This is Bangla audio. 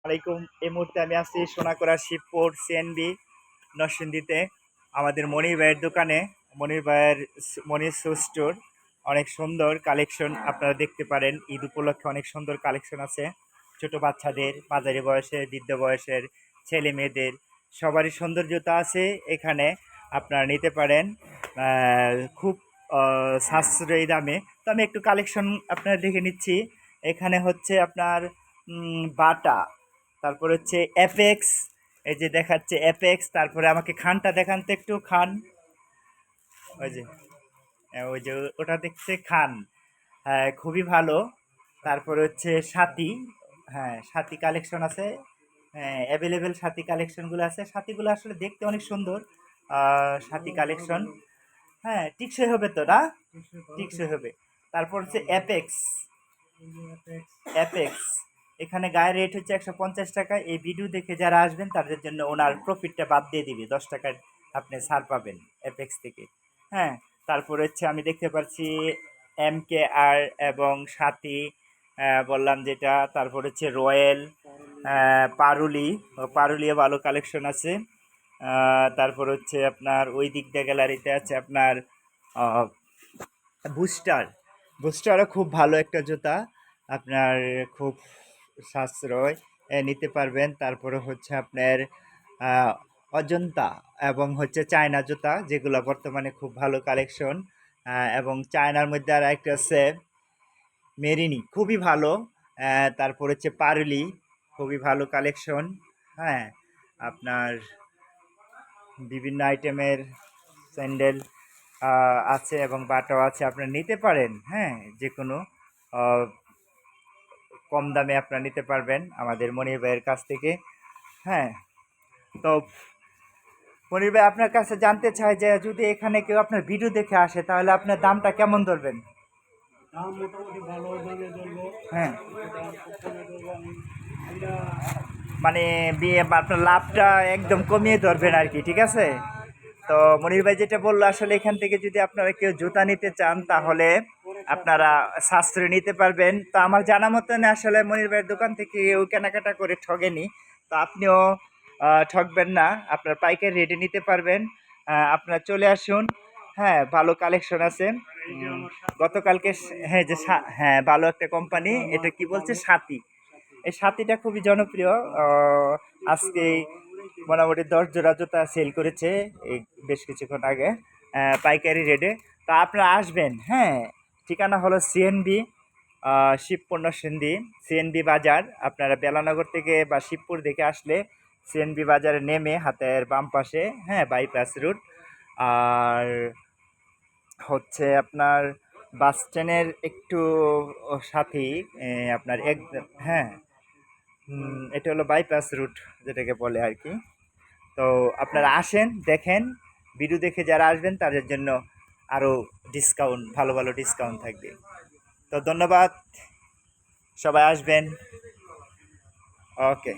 আলাইকুম। এই মুহূর্তে আমি আছি সোনাকড়া শিবপুর সিএনবি নরসিংদীতে আমাদের মনির ভাইয়ের দোকানে। মনির শু স্টোর। অনেক সুন্দর কালেকশন আপনারা দেখতে পারেন। ঈদ উপলক্ষে অনেক সুন্দর কালেকশন আছে। ছোট বাচ্চাদের, মাঝারি বয়সের, বৃদ্ধ বয়সের, ছেলে মেয়েদের সবারই সৌন্দর্যতা আছে এখানে। আপনারা নিতে পারেন খুব সাশ্রয়ী দামে। তো আমি একটু কালেকশন আপনারা দেখে নিচ্ছি। এখানে হচ্ছে আপনার বাটা, তারপর হচ্ছে অ্যাপেক্স। এই যে দেখাচ্ছে অ্যাপেক্স। তারপরে আমাকে খানটা দেখান তো একটু। খান, ওই যে ওই যে ওটা দেখছে খান। হ্যাঁ, খুবই ভালো। তারপরে হচ্ছে সাথী। হ্যাঁ, সাথী কালেকশন আছে। হ্যাঁ, অ্যাভেলেবেল সাথী কালেকশনগুলো আছে। সাথীগুলো আসলে দেখতে অনেক সুন্দর। সাথী কালেকশন। হ্যাঁ, টিকসই হবে তো না? টিকসই হবে। তারপর হচ্ছে অ্যাপেক্স। অ্যাপেক্স এখানে গায়ের রেট হচ্ছে 150 টাকা। এই ভিডিও দেখে যারা আসবেন তাদের জন্য ওনার প্রফিটটা বাদ দিয়ে দিবে, 10 টাকার আপনি ছাড় পাবেন অ্যাপেক্স থেকে। হ্যাঁ, তারপর হচ্ছে আমি দেখতে পাচ্ছি MKR এবং সাথী, বললাম যেটা। তারপর হচ্ছে রয়্যাল, পারুলি। পারুলিও ভালো কালেকশন আছে। তারপর হচ্ছে আপনার ওই দিক দিয়ে গ্যালারিতে আছে আপনার বুস্টার। বুস্টারও খুব ভালো একটা জুতা। আপনার খুব সাশ্রয় নিতে পারবেন। তারপরে হচ্ছে আপনার আহ, অজন্তা এবং হচ্ছে চায়না জুতা, যেগুলো বর্তমানে খুব ভালো কালেকশন। এবং চায়নার মধ্যে আর একটা আছে মেরিনি, খুবই ভালো। তারপর হচ্ছে পারলি, খুবই ভালো কালেকশন। হ্যাঁ, আপনার বিভিন্ন আইটেমের স্যান্ডেল আছে এবং বাটাও আছে, আপনারা নিতে পারেন। হ্যাঁ, যে কোনো কম দামে আপনারা নিতে পারবেন আমাদের মনির ভাইয়ের কাছ থেকে। হ্যাঁ, তো মনির ভাই আপনার কাছে জানতে চাই যে যদি এখানে কেউ আপনার ভিডিও দেখে আসে তাহলে আপনার দামটা কেমন ধরবেন? দাম মোটামুটি ভালো দামে ধরবো। হ্যাঁ, দাম খুব কমে ধরবো আমি। আমরা মানে আপনার লাভটা একদম কমিয়ে ধরবেন আর কি, ঠিক আছে? তো মনির ভাই যেটা বললো, আসলে এখান থেকে যদি আপনারা কেউ জুতা নিতে চান তাহলে আপনারা সাশ্রয় নিতে পারবেন। তো আমার জানা মতন আসলে মনির ভাইয়ের দোকান থেকে কেউ কেনাকাটা করে ঠগেনি। তো আপনিও ঠকবেন না, আপনার পাইকারি রেটে নিতে পারবেন। আপনারা চলে আসুন। হ্যাঁ, ভালো কালেকশন আছে। এই যে আমার গতকালকে হ্যাঁ, যে হ্যাঁ, ভালো একটা কোম্পানি, এটা কি বলছে, সাথী। এই সাথীটা খুবই জনপ্রিয়। আজকে মোটামুটি 10 জোড়া জুতা সেল করেছে এই বেশ কিছুক্ষণ আগে, পাইকারি রেটে। তো আপনারা আসবেন। হ্যাঁ, ঠিকানা হলো সিএনবি শিবপুর নরসিংদী, সিএনবি বাজার। আপনারা বেলানগর থেকে বা শিবপুর দেখে আসলে সিএনবি বাজারে নেমে হাতের বাম পাশে, হ্যাঁ, বাইপাস রুট। আর হচ্ছে আপনার বাস স্ট্যান্ডের একটু সাথেই আপনার এক, হ্যাঁ, এটা হলো বাইপাস রুট যেটাকে বলে আর কি। তো আপনারা আসেন, দেখেন। ভিডিও দেখে যারা আসবেন তাদের জন্য আরও ডিসকাউন্ট, ভালো ভালো ডিসকাউন্ট থাকবে। তো ধন্যবাদ, সবাই আসবেন। ওকে।